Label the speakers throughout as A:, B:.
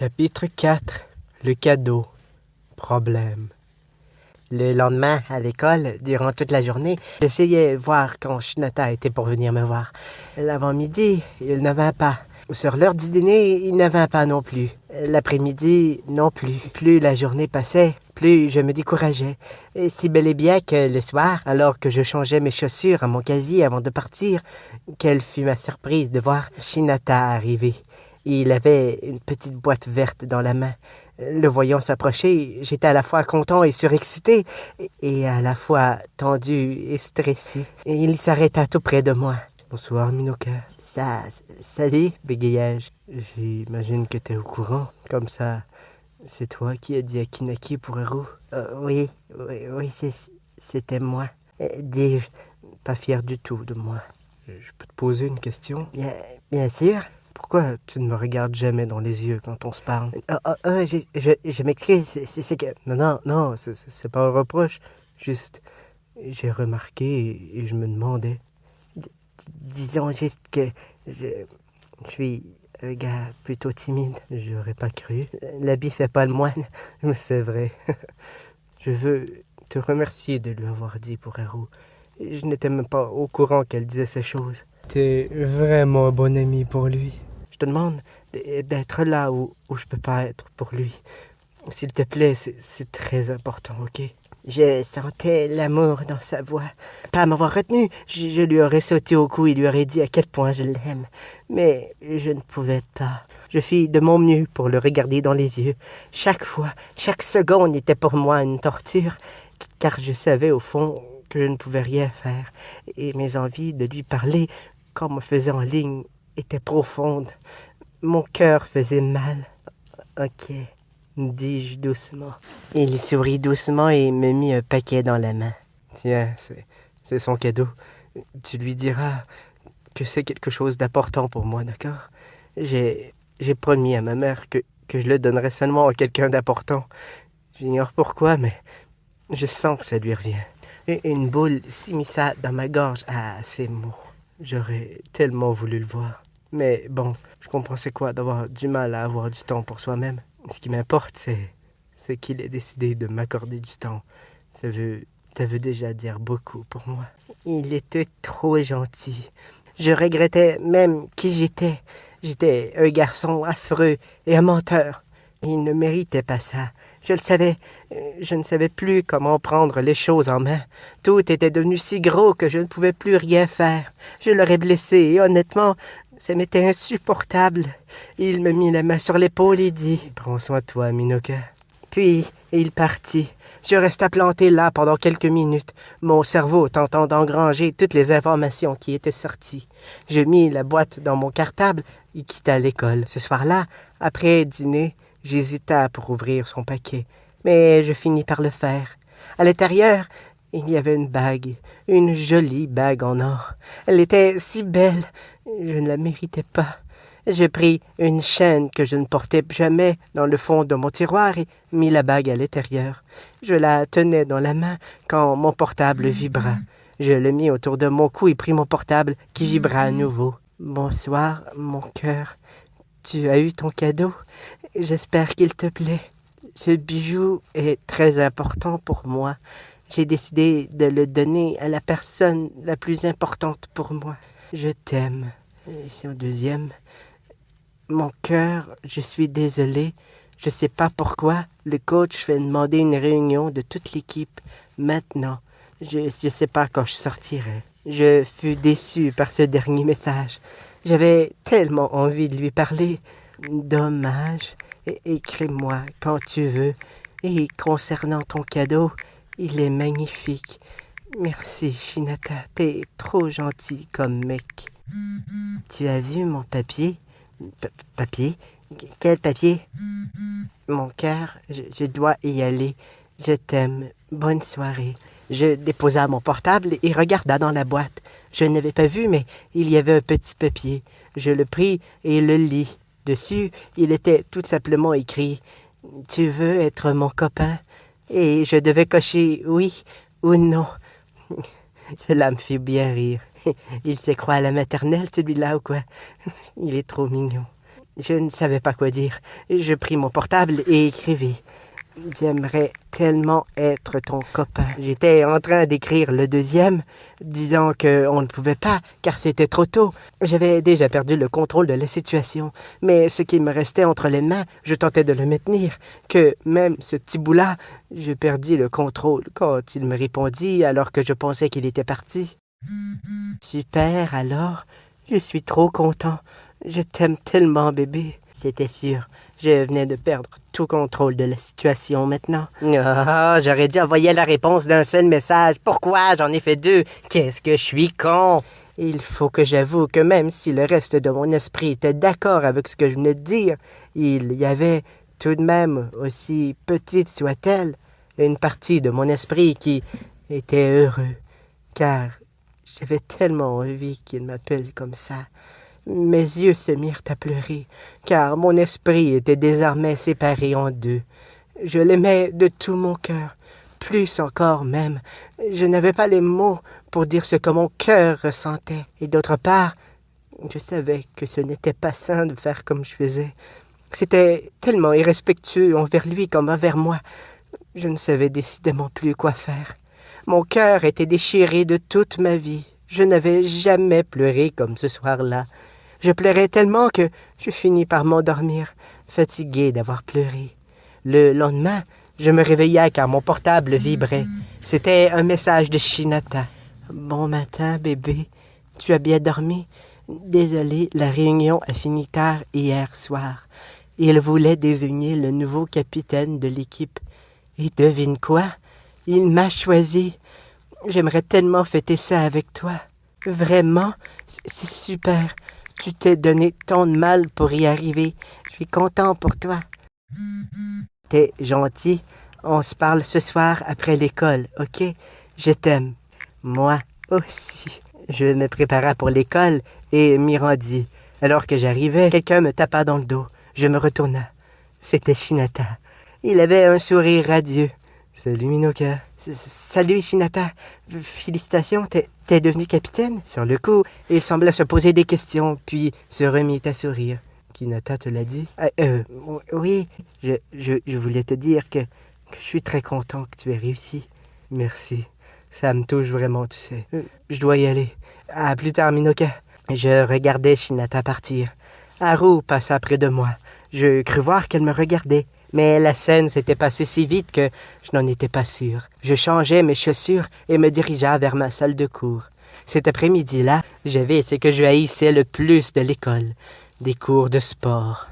A: Chapitre 4. Le cadeau. Problème. Le lendemain, à l'école, durant toute la journée, j'essayais de voir quand Shinata était pour venir me voir. L'avant-midi, il ne vint pas. Sur l'heure du dîner, il ne vint pas non plus. L'après-midi, non plus. Plus la journée passait, plus je me décourageais. Et si bel et bien que le soir, alors que je changeais mes chaussures à mon casier avant de partir, quelle fut ma surprise de voir Shinata arriver. Il avait une petite boîte verte dans la main. Le voyant s'approcher, j'étais à la fois content et surexcité, et à la fois tendu et stressé. Et il s'arrêta tout près de moi. « Bonsoir, Minoka. »« Salut, bégayai-je. J'imagine que t'es au courant. Comme ça, c'est toi qui as dit à Kinaki pour Haru. »« Oui, c'était moi. Dis-je, pas fier du tout de moi. »« Je peux te poser une question? »« Bien sûr. » Pourquoi tu ne me regardes jamais dans les yeux quand on se parle? Je m'excuse, c'est que... Non, c'est pas un reproche. Juste, j'ai remarqué et je me demandais. Disons juste que je suis un gars plutôt timide. J'aurais pas cru. L'habit fait pas le moine, mais c'est vrai. Je veux te remercier de lui avoir dit pour Haru. Je n'étais même pas au courant qu'elle disait ces choses. T'es vraiment un bon ami pour lui. Je te demande d'être là où je peux pas être pour lui. S'il te plaît, c'est très important, ok? Je sentais l'amour dans sa voix. Pas m'avoir retenu, je lui aurais sauté au cou et lui aurais dit à quel point je l'aime. Mais je ne pouvais pas. Je fis de mon mieux pour le regarder dans les yeux. Chaque fois, chaque seconde était pour moi une torture, car je savais au fond que je ne pouvais rien faire. Et mes envies de lui parler, comme on faisait en ligne, étaient profondes. Mon cœur faisait mal. Ok, dis-je doucement. Il sourit doucement et me mit un paquet dans la main. Tiens, c'est son cadeau. Tu lui diras que c'est quelque chose d'important pour moi, d'accord? J'ai promis à ma mère que je le donnerais seulement à quelqu'un d'important. J'ignore pourquoi, mais je sens que ça lui revient. Et une boule s'immisça dans ma gorge à ces mots. J'aurais tellement voulu le voir. Mais bon, je comprends c'est quoi d'avoir du mal à avoir du temps pour soi-même. Ce qui m'importe, c'est qu'il ait décidé de m'accorder du temps. Ça veut déjà dire beaucoup pour moi. Il était trop gentil. Je regrettais même qui j'étais. J'étais un garçon affreux et un menteur. Il ne méritait pas ça. Je le savais. Je ne savais plus comment prendre les choses en main. Tout était devenu si gros que je ne pouvais plus rien faire. Je l'aurais blessé et honnêtement, ça m'était insupportable. Il me mit la main sur l'épaule et dit « Prends soin de toi, Minoka. » Puis, il partit. Je restai planté là pendant quelques minutes, mon cerveau tentant d'engranger toutes les informations qui étaient sorties. Je mis la boîte dans mon cartable et quittai l'école. Ce soir-là, après dîner, j'hésita pour ouvrir son paquet, mais je finis par le faire. À l'intérieur, il y avait une bague, une jolie bague en or. Elle était si belle, je ne la méritais pas. Je pris une chaîne que je ne portais jamais dans le fond de mon tiroir et mis la bague à l'intérieur. Je la tenais dans la main quand mon portable vibra. Je le mis autour de mon cou et pris mon portable qui vibra à nouveau. « Bonsoir, mon cœur. Tu as eu ton cadeau? J'espère qu'il te plaît. Ce bijou est très important pour moi. J'ai décidé de le donner à la personne la plus importante pour moi. Je t'aime. » C'est un deuxième. Mon cœur, je suis désolé. Je sais pas pourquoi. Le coach fait demander une réunion de toute l'équipe maintenant. Je sais pas quand je sortirai. Je fus déçu par ce dernier message. J'avais tellement envie de lui parler. Dommage. Écris-moi quand tu veux. Et concernant ton cadeau, il est magnifique. Merci, Shinata. T'es trop gentil comme mec. Tu as vu mon papier? Papier? Quel papier? Mon cœur, je dois y aller. Je t'aime. Bonne soirée. Je déposa mon portable et regarda dans la boîte. Je n'avais pas vu, mais il y avait un petit papier. Je le pris et le lis. Dessus, il était tout simplement écrit « Tu veux être mon copain? » Et je devais cocher « oui » ou « non ». Cela me fit bien rire. Il se croit à la maternelle, celui-là, ou quoi? Il est trop mignon. Je ne savais pas quoi dire. Je pris mon portable et écrivis. J'aimerais tellement être ton copain. J'étais en train d'écrire le deuxième, disant qu'on ne pouvait pas, car c'était trop tôt. J'avais déjà perdu le contrôle de la situation, mais ce qui me restait entre les mains, je tentais de le maintenir, que même ce petit bout-là, je perdis le contrôle quand il me répondit alors que je pensais qu'il était parti. Super, alors, je suis trop content. Je t'aime tellement, bébé. C'était sûr. Je venais de perdre tout contrôle de la situation maintenant. Ah, j'aurais dû envoyer la réponse d'un seul message. Pourquoi j'en ai fait deux? Qu'est-ce que je suis con? Il faut que j'avoue que même si le reste de mon esprit était d'accord avec ce que je venais de dire, il y avait tout de même, aussi petite soit-elle, une partie de mon esprit qui était heureux. Car j'avais tellement envie qu'il m'appelle comme ça. Mes yeux se mirent à pleurer, car mon esprit était désormais séparé en deux. Je l'aimais de tout mon cœur, plus encore même. Je n'avais pas les mots pour dire ce que mon cœur ressentait. Et d'autre part, je savais que ce n'était pas sain de faire comme je faisais. C'était tellement irrespectueux envers lui comme envers moi. Je ne savais décidément plus quoi faire. Mon cœur était déchiré de toute ma vie. Je n'avais jamais pleuré comme ce soir-là. Je pleurais tellement que je finis par m'endormir, fatigué d'avoir pleuré. Le lendemain, je me réveillai car mon portable vibrait. C'était un message de Shinata. « Bon matin, bébé. Tu as bien dormi? Désolé, la réunion a fini tard hier soir. Il voulait désigner le nouveau capitaine de l'équipe. Et devine quoi? Il m'a choisi. J'aimerais tellement fêter ça avec toi. Vraiment, c'est super. Tu t'es donné tant de mal pour y arriver. Je suis content pour toi. T'es gentil. On se parle ce soir après l'école, ok? Je t'aime. Moi aussi. Je me préparais pour l'école et m'y rendis. Alors que j'arrivais, quelqu'un me tapa dans le dos. Je me retourna. C'était Shinata. Il avait un sourire radieux. Salut Minoka. Salut Shinata. Félicitations, t'es devenu capitaine? Sur le coup, il semblait se poser des questions, puis se remit à sourire. Hinata te l'a dit? Oui, je voulais te dire que je suis très content que tu aies réussi. Merci. Ça me touche vraiment, tu sais. Je dois y aller. À plus tard, Minoka. Je regardais Shinata partir. Haru passa près de moi. Je crus voir qu'elle me regardait. Mais la scène s'était passée si vite que je n'en étais pas sûr. Je changeai mes chaussures et me dirigea vers ma salle de cours. Cet après-midi-là, j'avais ce que je haïssais le plus de l'école, des cours de sport.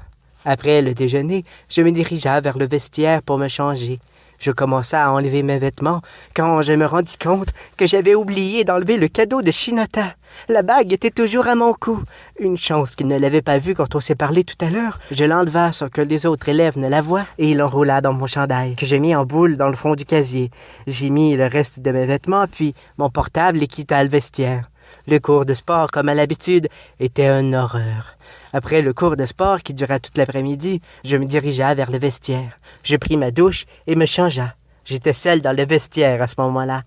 A: Après le déjeuner, je me dirigea vers le vestiaire pour me changer. Je commençai à enlever mes vêtements quand je me rendis compte que j'avais oublié d'enlever le cadeau de Shinata. La bague était toujours à mon cou. Une chance qu'il ne l'avait pas vue quand on s'est parlé tout à l'heure. Je l'enleva sans que les autres élèves ne la voient et il l'enroula dans mon chandail, que j'ai mis en boule dans le fond du casier. J'ai mis le reste de mes vêtements, puis mon portable et quitta le vestiaire. Le cours de sport, comme à l'habitude, était une horreur. Après le cours de sport qui dura toute l'après-midi, je me dirigea vers le vestiaire. Je pris ma douche et me changea. J'étais seul dans le vestiaire à ce moment-là.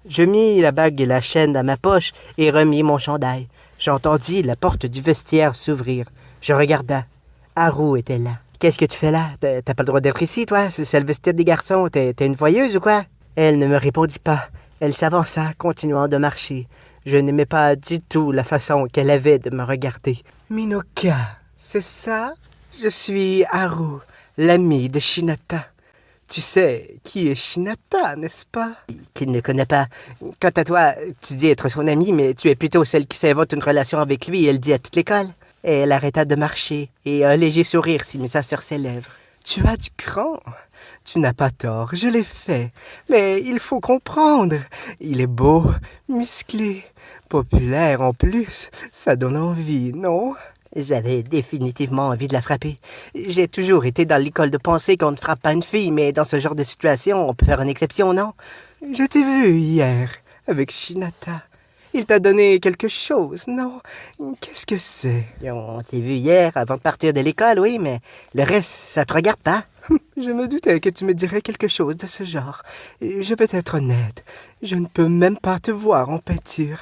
A: Je mis la bague et la chaîne dans ma poche et remis mon chandail. J'entendis la porte du vestiaire s'ouvrir. Je regarda. Haru était là. « Qu'est-ce que tu fais là? T'as pas le droit d'être ici, toi? C'est le vestiaire des garçons. T'es une voyeuse ou quoi? » Elle ne me répondit pas. Elle s'avança, continuant de marcher. Je n'aimais pas du tout la façon qu'elle avait de me regarder. « Minoka, c'est ça? Je suis Haru, l'ami de Shinata. Tu sais qui est Shinata, n'est-ce pas? » Qu'il ne connaît pas. Quant à toi, tu dis être son amie, mais tu es plutôt celle qui s'invente une relation avec lui et elle dit à toute l'école. Elle arrêta de marcher et un léger sourire s'immisça sur ses lèvres. Tu as du cran. Tu n'as pas tort, je l'ai fait. Mais il faut comprendre. Il est beau, musclé, populaire en plus. Ça donne envie, non? J'avais définitivement envie de la frapper. J'ai toujours été dans l'école de penser qu'on ne frappe pas une fille, mais dans ce genre de situation, on peut faire une exception, non? Je t'ai vu hier, avec Shinata. Il t'a donné quelque chose, non? Qu'est-ce que c'est? On s'est vu hier, avant de partir de l'école, oui, mais le reste, ça te regarde pas? Je me doutais que tu me dirais quelque chose de ce genre. Je vais être honnête, je ne peux même pas te voir en peinture.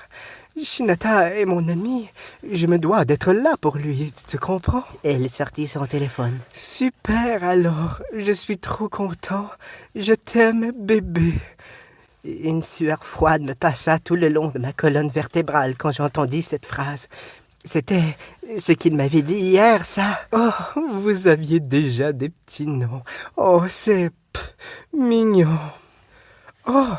A: Shinata est mon ami. Je me dois d'être là pour lui, tu comprends? Elle sortit son téléphone. Super alors, je suis trop content. Je t'aime, bébé. Une sueur froide me passa tout le long de ma colonne vertébrale quand j'entendis cette phrase. C'était ce qu'il m'avait dit hier, ça. Oh, vous aviez déjà des petits noms. Oh, c'est mignon. Oh,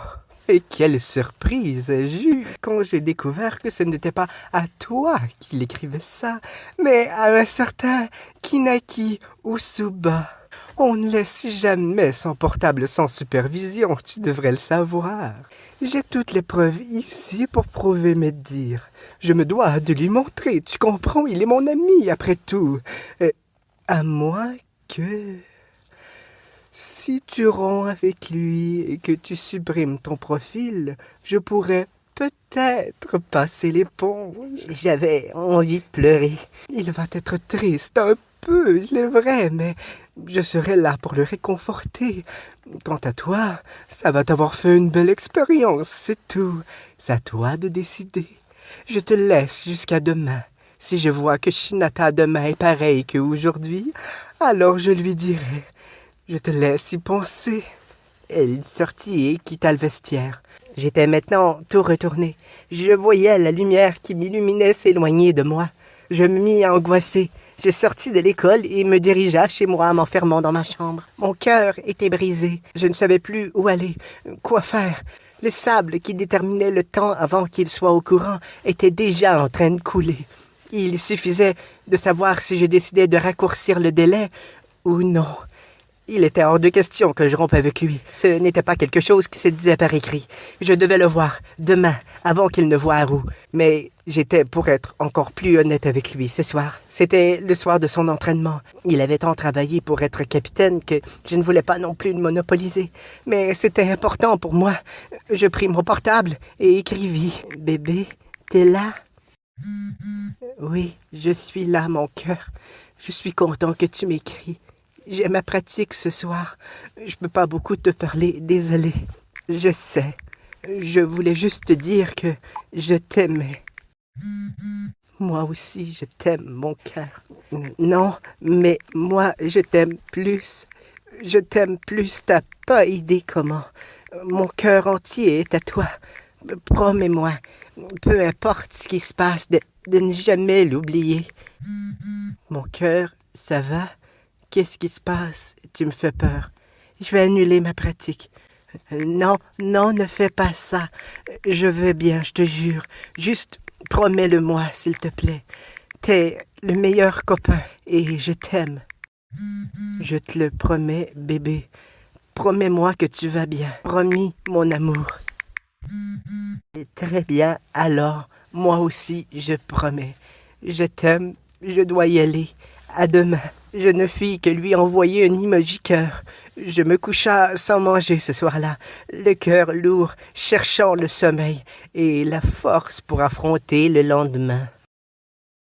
A: et quelle surprise ai-je eue quand j'ai découvert que ce n'était pas à toi qu'il écrivait ça, mais à un certain Kinaki Usuba. On ne laisse jamais son portable sans supervision, tu devrais le savoir. J'ai toutes les preuves ici pour prouver mes dires. Je me dois de lui montrer, tu comprends, il est mon ami après tout. À moins que... Si tu romps avec lui et que tu supprimes ton profil, je pourrais peut-être passer l'éponge. J'avais envie de pleurer. Il va être triste un peu, il est vrai, mais je serai là pour le réconforter. Quant à toi, ça va t'avoir fait une belle expérience, c'est tout. C'est à toi de décider. Je te laisse jusqu'à demain. Si je vois que Shinata demain est pareil qu'aujourd'hui, alors je lui dirai. Je te laisse y penser. Elle sortit et quitta le vestiaire. J'étais maintenant tout retourné. Je voyais la lumière qui m'illuminait s'éloigner de moi. Je me mis à angoisser. Je sortis de l'école et me dirigea chez moi, m'enfermant dans ma chambre. Mon cœur était brisé. Je ne savais plus où aller, quoi faire. Le sable qui déterminait le temps avant qu'il soit au courant était déjà en train de couler. Il suffisait de savoir si je décidais de raccourcir le délai ou non. Il était hors de question que je rompe avec lui. Ce n'était pas quelque chose qui se disait par écrit. Je devais le voir, demain, avant qu'il ne voie Haru. Mais j'étais pour être encore plus honnête avec lui ce soir. C'était le soir de son entraînement. Il avait tant travaillé pour être capitaine que je ne voulais pas non plus le monopoliser. Mais c'était important pour moi. Je pris mon portable et écrivis. « Bébé, t'es là? » Oui, je suis là, mon cœur. Je suis content que tu m'écris. J'ai ma pratique ce soir. Je peux pas beaucoup te parler, désolé. Je sais. Je voulais juste te dire que je t'aimais. Moi aussi, je t'aime, mon cœur. Non, mais moi, je t'aime plus. Je t'aime plus, t'as pas idée comment. Mon cœur entier est à toi. Promets-moi, peu importe ce qui se passe, de ne jamais l'oublier. Mon cœur, ça va? Qu'est-ce qui se passe? Tu me fais peur. Je vais annuler ma pratique. Non, non, ne fais pas ça. Je vais bien, je te jure. Juste promets-le-moi, s'il te plaît. T'es le meilleur copain et je t'aime. Je te le promets, bébé. Promets-moi que tu vas bien. Promis, mon amour. Très bien, alors, moi aussi, je promets. Je t'aime, je dois y aller. À demain. Je ne fis que lui envoyer un emoji cœur. Je me coucha sans manger ce soir-là, le cœur lourd, cherchant le sommeil et la force pour affronter le lendemain.